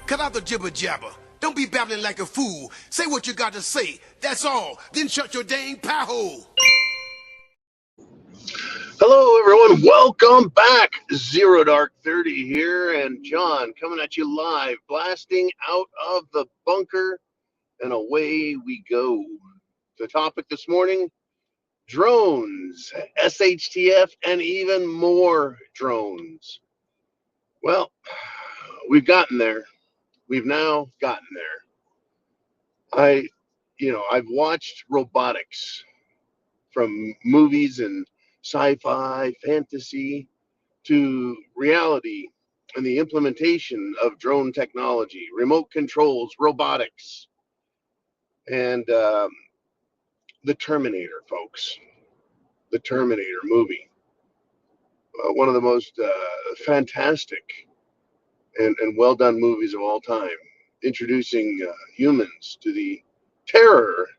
Cut out the jibber jabber. Don't be babbling like a fool. Say what you got to say. That's all. Then shut your dang pie hole. Hello, everyone. Welcome back. Zero Dark 30 here, and John coming at you live, blasting out of the bunker, and away we go. The topic this morning, drones, SHTF, and even more drones. Well, we've gotten there. We've now gotten there. I've watched robotics from movies and sci-fi, fantasy, to reality and the implementation of drone technology, remote controls, robotics, and the Terminator, folks. The Terminator movie. One of the most fantastic and well done movies of all time, introducing humans to the terror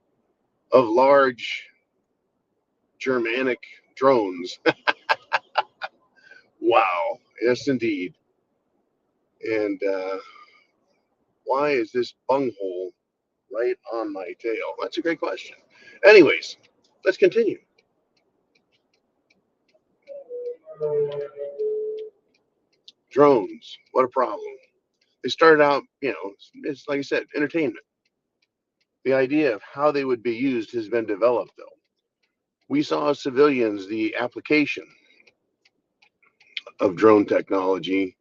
of large Germanic drones. Wow. Yes, indeed. And why is this bunghole right on my tail? That's a great question. Anyways, let's continue. Drones, what a problem. They started out, it's like I said, entertainment. The idea of how they would be used has been developed, though. We saw as civilians the application of drone technology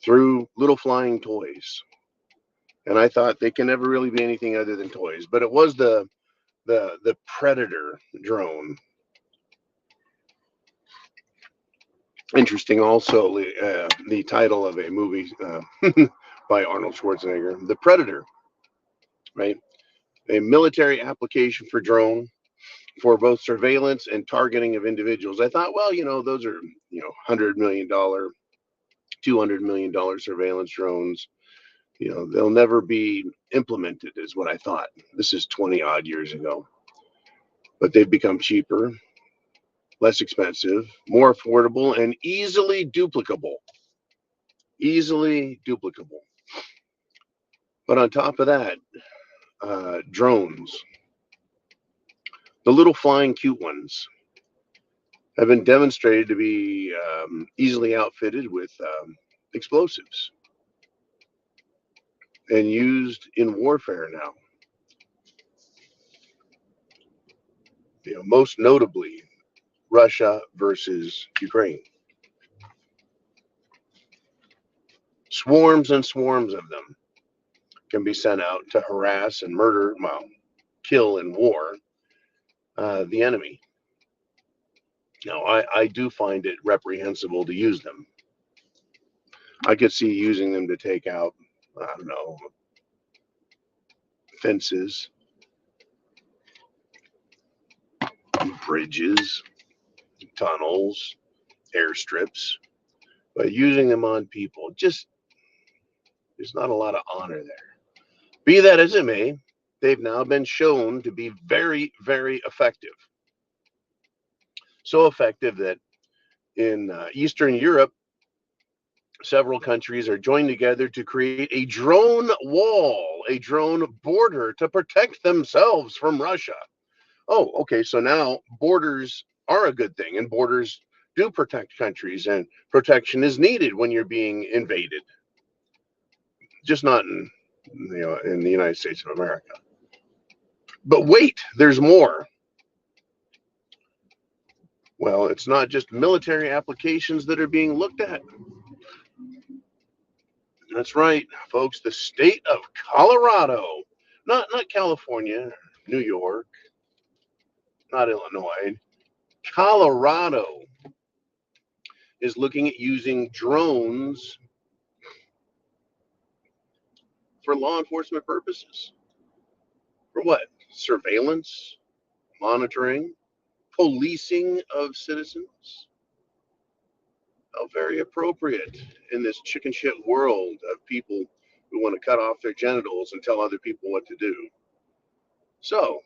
through little flying toys. And I thought they can never really be anything other than toys. But it was the Predator drone. Interesting also, the title of a movie by Arnold Schwarzenegger, The Predator, right? A military application for drone for both surveillance and targeting of individuals. I thought, well, those are, $100 million, $200 million surveillance drones. They'll never be implemented is what I thought. This is 20 odd years ago. But they've become cheaper, less expensive, more affordable, and easily duplicable. Easily duplicable. But on top of that, drones, the little flying cute ones, have been demonstrated to be easily outfitted with explosives and used in warfare now. Most notably, Russia versus Ukraine. Swarms and swarms of them can be sent out to harass and murder, kill in war, the enemy. Now, I do find it reprehensible to use them. I could see using them to take out, fences, bridges, tunnels, airstrips, but using them on people, there's not a lot of honor there. Be that as it may, they've now been shown to be very, very effective. So effective that in Eastern Europe, several countries are joined together to create a drone wall, a drone border to protect themselves from Russia. Oh, okay, so now borders are a good thing, and borders do protect countries, and protection is needed when you're being invaded. Just not in the United States of America. But wait, there's more. Well, it's not just military applications that are being looked at. That's right, folks. The state of Colorado, not California, New York, not Illinois. Colorado is looking at using drones for law enforcement purposes. For what? Surveillance, monitoring, policing of citizens. How very appropriate in this chicken shit world of people who want to cut off their genitals and tell other people what to do. So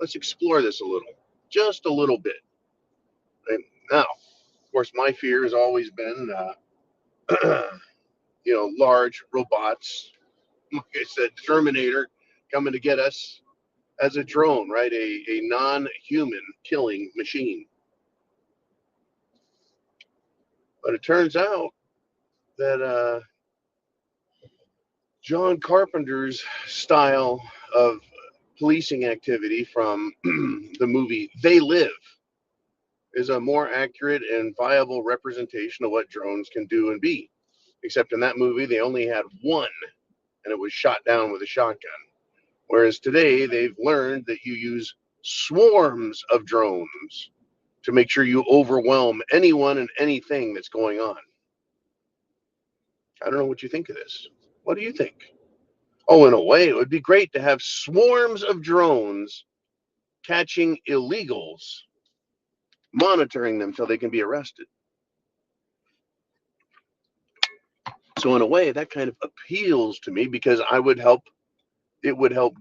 let's explore this a little, just a little bit. And now, of course, my fear has always been, large robots. Like I said, Terminator coming to get us as a drone, right? A non-human killing machine. But it turns out that John Carpenter's style of policing activity from the movie They Live is a more accurate and viable representation of what drones can do and be. Except in that movie, they only had one, and it was shot down with a shotgun. Whereas today, they've learned that you use swarms of drones to make sure you overwhelm anyone and anything that's going on. I don't know what you think of this. What do you think? Oh, in a way, it would be great to have swarms of drones catching illegals, monitoring them till they can be arrested. So in a way, that kind of appeals to me because it would help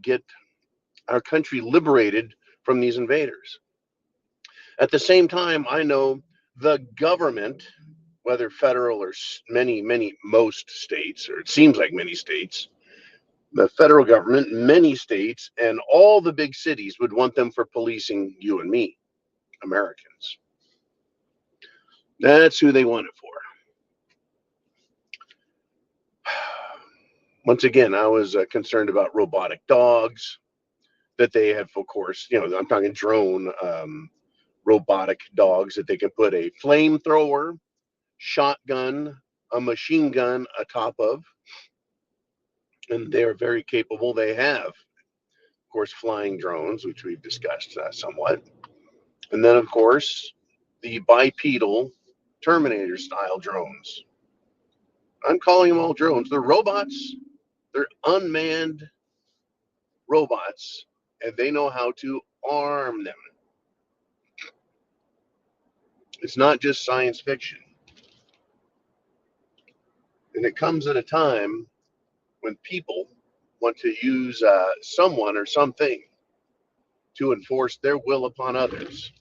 get our country liberated from these invaders. At the same time, I know the government, whether federal or most states, or it seems like many states, the federal government, many states, and all the big cities would want them for policing you and me, Americans. That's who they want it for. Once again, I was concerned about robotic dogs that they have, of course, I'm talking drone robotic dogs that they can put a flamethrower, shotgun, a machine gun atop of, and they're very capable. They have, of course, flying drones, which we've discussed somewhat. And then, of course, the bipedal Terminator style drones. I'm calling them all drones. They're robots, they're unmanned robots, and they know how to arm them. It's not just science fiction. And it comes at a time when people want to use someone or something to enforce their will upon others.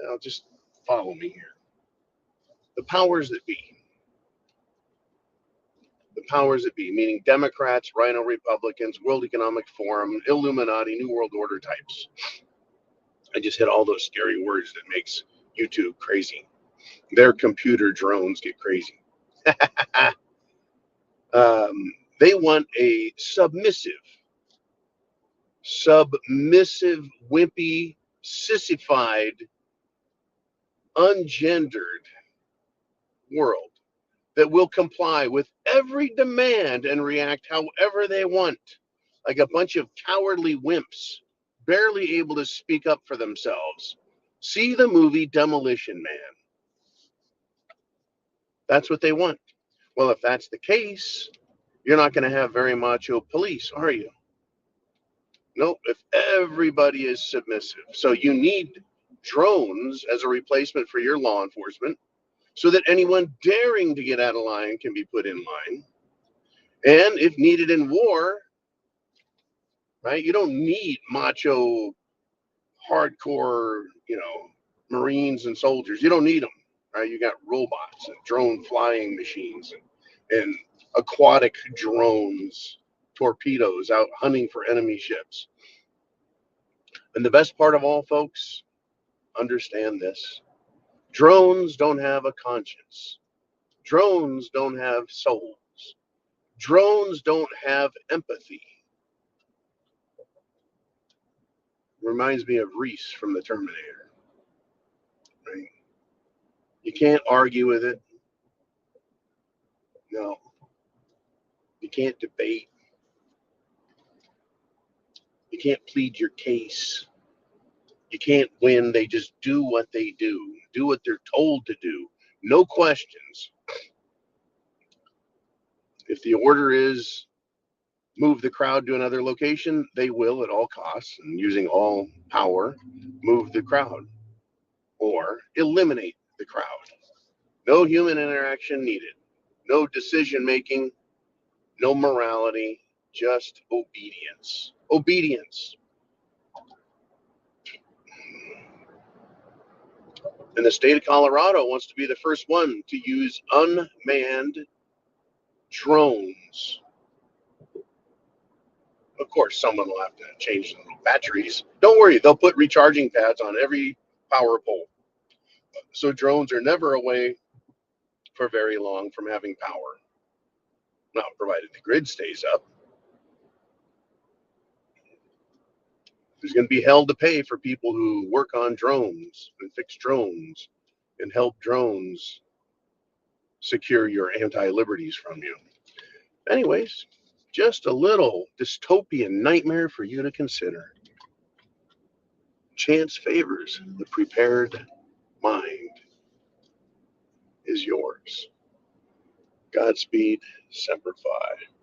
Now, just follow me here. The powers that be, meaning Democrats, Rhino Republicans, World Economic Forum, Illuminati, New World Order types. I just hit all those scary words that makes YouTube crazy. Their computer drones get crazy. They want a submissive, wimpy, sissified, ungendered world that will comply with every demand and react however they want, like a bunch of cowardly wimps, barely able to speak up for themselves. See the movie Demolition Man. That's what they want. Well, if that's the case, you're not going to have very macho police, are you? Nope, if everybody is submissive. So you need drones as a replacement for your law enforcement so that anyone daring to get out of line can be put in line. And if needed in war, right, you don't need macho, hardcore, Marines and soldiers. You don't need them, right? You got robots and drone flying machines and aquatic drones, torpedoes out hunting for enemy ships. And the best part of all, folks, understand this. Drones don't have a conscience. Drones don't have souls. Drones don't have empathy. Reminds me of Reese from the Terminator. Right? You can't argue with it. No. You can't debate. You can't plead your case. You can't win. They just do what they do what they're told to do. No questions. If the order is move the crowd to another location, they will at all costs and using all power move the crowd or eliminate the crowd. No human interaction needed. No decision making, no morality, just obedience. Obedience. And the state of Colorado wants to be the first one to use unmanned drones. Of course, someone will have to change the batteries. Don't worry, they'll put recharging pads on every power pole. So drones are never away for very long from having power. Now, provided the grid stays up. There's going to be hell to pay for people who work on drones and fix drones and help drones secure your anti-liberties from you. Anyways, just a little dystopian nightmare for you to consider. Chance favors the prepared mind is yours. Godspeed, Semper Fi.